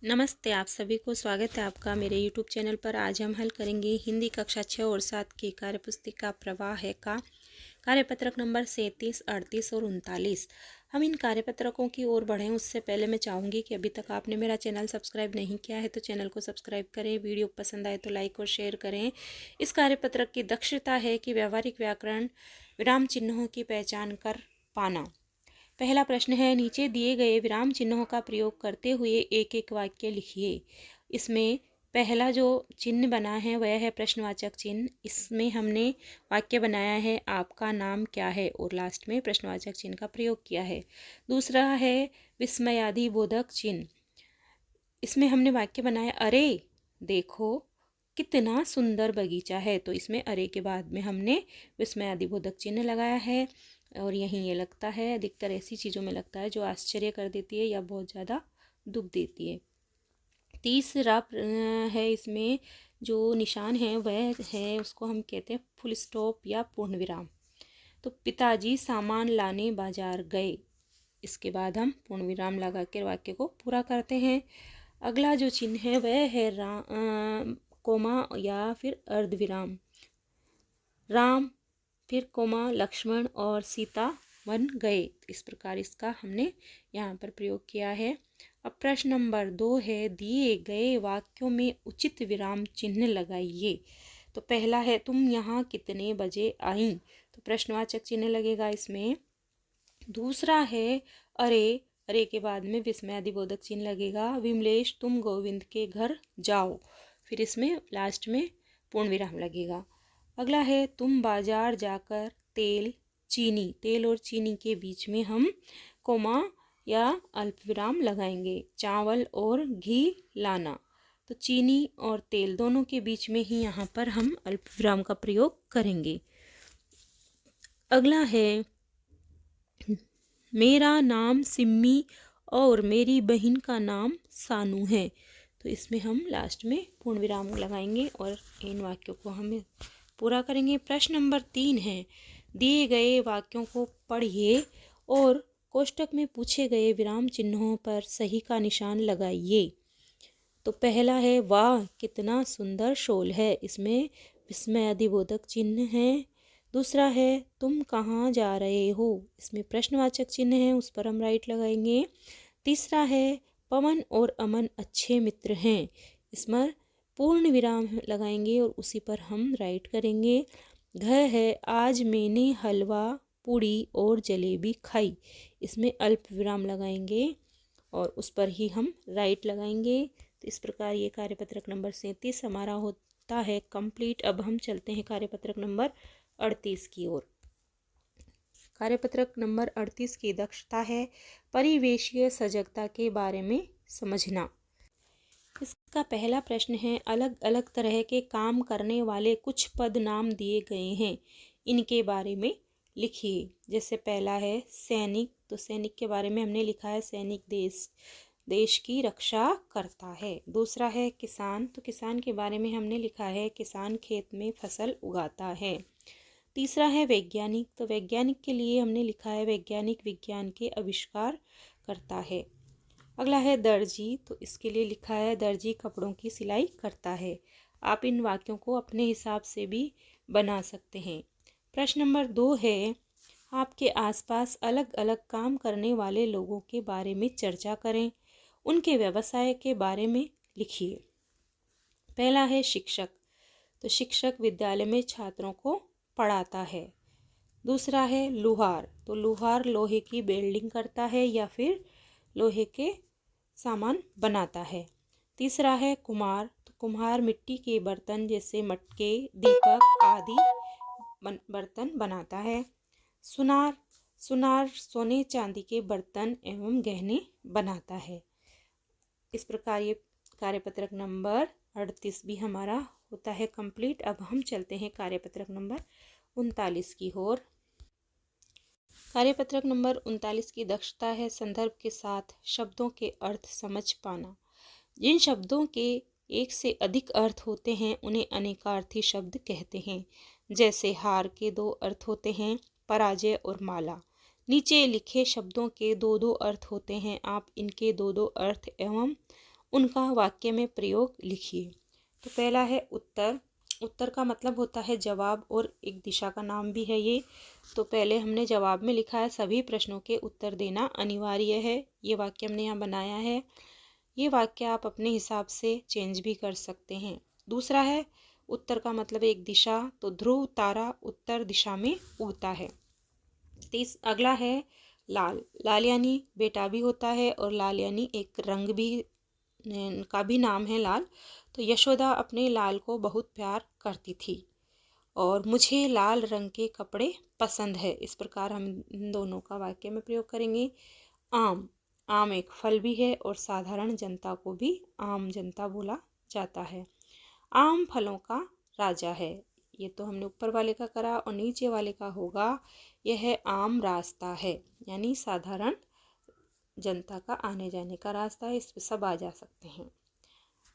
नमस्ते, आप सभी को स्वागत है आपका मेरे यूट्यूब चैनल पर। आज हम हल करेंगे हिंदी कक्षा 6 और 7 की कार्यपुस्तिका प्रवाह है का कार्यपत्रक नंबर 37, 38 और 39। हम इन कार्यपत्रकों की ओर बढ़ें उससे पहले मैं चाहूँगी कि अभी तक आपने मेरा चैनल सब्सक्राइब नहीं किया है तो चैनल को सब्सक्राइब करें। वीडियो पसंद आए तो लाइक और शेयर करें। इस कार्यपत्रक की दक्षता है कि व्यावहारिक व्याकरण विराम चिन्हों की पहचान कर पाना। पहला प्रश्न है, नीचे दिए गए विराम चिन्हों का प्रयोग करते हुए एक एक वाक्य लिखिए। इसमें पहला जो चिन्ह बना है वह है प्रश्नवाचक चिन्ह। इसमें हमने वाक्य बनाया है आपका नाम क्या है और लास्ट में प्रश्नवाचक चिन्ह का प्रयोग किया है। दूसरा है विस्मयादिबोधक चिन्ह। इसमें हमने वाक्य बनाया अरे देखो कितना सुंदर बगीचा है, तो इसमें अरे के बाद में हमने विस्मयादिबोधक चिन्ह लगाया है। और यहीं ये लगता है, अधिकतर ऐसी चीज़ों में लगता है जो आश्चर्य कर देती है या बहुत ज़्यादा दुख देती है। तीसरा है, इसमें जो निशान है वह है उसको हम कहते हैं फुल स्टॉप या पूर्ण विराम। तो पिताजी सामान लाने बाजार गए, इसके बाद हम पूर्ण विराम लगा कर वाक्य को पूरा करते हैं। अगला जो चिन्ह है वह है कोमा या फिर अर्धविराम। राम फिर कोमा लक्ष्मण और सीता वन गए, इस प्रकार इसका हमने यहाँ पर प्रयोग किया है। अब प्रश्न नंबर 2 है, दिए गए वाक्यों में उचित विराम चिन्ह लगाइए। तो पहला है तुम यहाँ कितने बजे आई, तो प्रश्नवाचक चिन्ह लगेगा इसमें। दूसरा है अरे, अरे के बाद में विस्मयादिबोधक चिन्ह लगेगा। विमलेश तुम गोविंद के घर जाओ, फिर इसमें लास्ट में पूर्ण विराम लगेगा। अगला है तुम बाजार जाकर तेल चीनी, तेल और चीनी के बीच में हम कोमा या अल्प विराम लगाएंगे। चावल और घी लाना, तो चीनी और तेल दोनों के बीच में ही यहाँ पर हम अल्प विराम का प्रयोग करेंगे। अगला है मेरा नाम सिम्मी और मेरी बहन का नाम सानू है, तो इसमें हम लास्ट में पूर्ण विराम लगाएंगे और इन वाक्यों को हम पूरा करेंगे। प्रश्न नंबर 3 है, दिए गए वाक्यों को पढ़िए और कोष्टक में पूछे गए विराम चिन्हों पर सही का निशान लगाइए। तो पहला है वाह कितना सुंदर शॉल है, इसमें विस्मयादिबोधक चिन्ह है। दूसरा है तुम कहाँ जा रहे हो, इसमें प्रश्नवाचक चिन्ह है, उस पर हम राइट लगाएंगे। तीसरा है पवन और अमन अच्छे मित्र हैं, इसमें पूर्ण विराम लगाएंगे और उसी पर हम राइट करेंगे। घ है आज मैंने हलवा पूड़ी और जलेबी खाई, इसमें अल्प विराम लगाएंगे और उस पर ही हम राइट लगाएंगे। तो इस प्रकार ये कार्यपत्रक नंबर 37 हमारा होता है कंप्लीट। अब हम चलते हैं कार्यपत्रक नंबर 38 की ओर। कार्यपत्रक नंबर 38 की दक्षता है परिवेशीय सजगता के बारे में समझना। इसका पहला प्रश्न है, अलग अलग तरह के काम करने वाले कुछ पद नाम दिए गए हैं, इनके बारे में लिखिए। जैसे पहला है सैनिक, तो सैनिक के बारे में हमने लिखा है सैनिक देश की रक्षा करता है। दूसरा है किसान, तो किसान के बारे में हमने लिखा है किसान खेत में फसल उगाता है। तीसरा है वैज्ञानिक, तो वैज्ञानिक के लिए हमने लिखा है वैज्ञानिक विज्ञान के आविष्कार करता है। अगला है दर्जी, तो इसके लिए लिखा है दर्जी कपड़ों की सिलाई करता है। आप इन वाक्यों को अपने हिसाब से भी बना सकते हैं। प्रश्न नंबर 2 है, आपके आसपास अलग अलग काम करने वाले लोगों के बारे में चर्चा करें, उनके व्यवसाय के बारे में लिखिए। पहला है शिक्षक, तो शिक्षक विद्यालय में छात्रों को पढ़ाता है। दूसरा है लुहार, तो लुहार लोहे की वेल्डिंग करता है या फिर लोहे के सामान बनाता है। तीसरा है कुम्हार, तो कुम्हार मिट्टी के बर्तन जैसे मटके दीपक आदि बर्तन बनाता है। सुनार, सुनार सोने चांदी के बर्तन एवं गहने बनाता है। इस प्रकार ये कार्यपत्रक नंबर 38 भी हमारा होता है कंप्लीट। अब हम चलते हैं कार्यपत्रक नंबर 39 की ओर। कार्यपत्रक नंबर 39 की दक्षता है संदर्भ के साथ शब्दों के अर्थ समझ पाना। जिन शब्दों के एक से अधिक अर्थ होते हैं उन्हें अनेकार्थी शब्द कहते हैं। जैसे हार के 2 अर्थ होते हैं, पराजय और माला। नीचे लिखे शब्दों के 2-2 अर्थ होते हैं, आप इनके 2-2 अर्थ एवं उनका वाक्य में प्रयोग लिखिए। तो पहला है उत्तर। उत्तर का मतलब होता है जवाब और एक दिशा का नाम भी है ये। तो पहले हमने जवाब में लिखा है सभी प्रश्नों के उत्तर देना अनिवार्य है। ये वाक्य हमने यहाँ बनाया है। ये वाक्य आप अपने हिसाब से चेंज भी कर सकते हैं। दूसरा है उत्तर का मतलब एक दिशा। तो ध्रुव तारा उत्तर दिशा में उगता है। अगला है लाल। लाल यानी बेटा भी होता है और लाल यानी एक रंग भी का भी नाम है लाल। तो यशोदा अपने लाल को बहुत प्यार करती थी और मुझे लाल रंग के कपड़े पसंद है। इस प्रकार हम इन दोनों का वाक्य में प्रयोग करेंगे। आम। आम एक फल भी है और साधारण जनता को भी आम जनता बोला जाता है। आम फलों का राजा है। ये तो हमने ऊपर वाले का करा और नीचे वाले का होगा यह है आम रास्ता है, यानी साधारण जनता का आने जाने का रास्ता है, इस पे सब आ जा सकते हैं।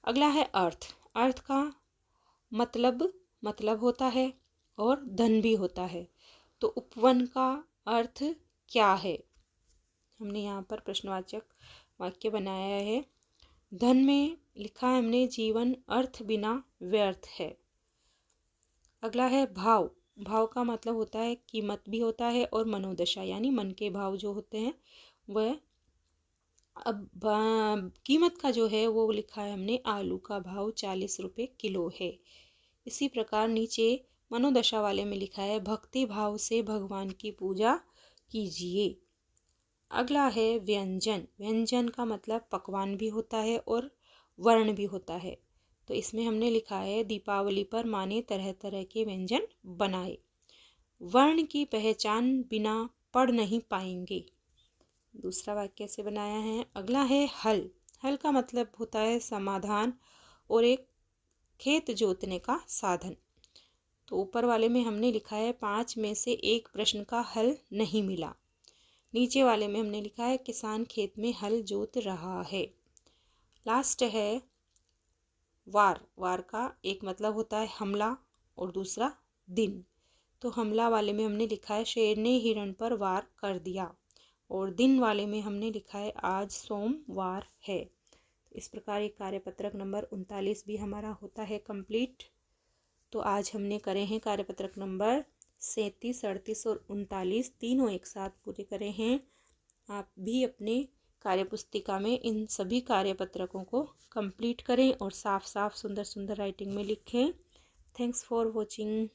अगला है अर्थ। अर्थ का मतलब होता है और धन भी होता है। तो उपवन का अर्थ क्या है? हमने यहाँ पर प्रश्नवाचक वाक्य बनाया है। धन में लिखा है हमने जीवन अर्थ बिना व्यर्थ है। अगला है भाव। भाव का मतलब होता है कीमत भी होता है और मनोदशा, यानी मन के भाव जो होते हैं वह। अब कीमत का जो है वो लिखा है हमने आलू का भाव 40 रुपये किलो है। इसी प्रकार नीचे मनोदशा वाले में लिखा है भक्ति भाव से भगवान की पूजा कीजिए। अगला है व्यंजन। व्यंजन का मतलब पकवान भी होता है और वर्ण भी होता है। तो इसमें हमने लिखा है दीपावली पर माँ ने तरह तरह के व्यंजन बनाए। वर्ण की पहचान बिना पढ़ नहीं पाएंगे। दूसरा वाक्य से बनाया है। अगला है हल। हल का मतलब होता है समाधान और एक खेत जोतने का साधन। तो ऊपर वाले में हमने लिखा है 5 में से एक प्रश्न का हल नहीं मिला। नीचे वाले में हमने लिखा है किसान खेत में हल जोत रहा है। लास्ट है वार। वार का एक मतलब होता है हमला और दूसरा दिन। तो हमला वाले में हमने लिखा है शेर ने हिरण पर वार कर दिया और दिन वाले में हमने लिखा है आज सोमवार है। इस प्रकार एक कार्यपत्रक नंबर 39 भी हमारा होता है कंप्लीट। तो आज हमने करे हैं कार्यपत्रक नंबर 37, 38 और 39 तीनों एक साथ पूरे करे हैं। आप भी अपने कार्यपुस्तिका में इन सभी कार्यपत्रकों को कंप्लीट करें और साफ साफ सुंदर सुंदर राइटिंग में लिखें। Thanks for watching.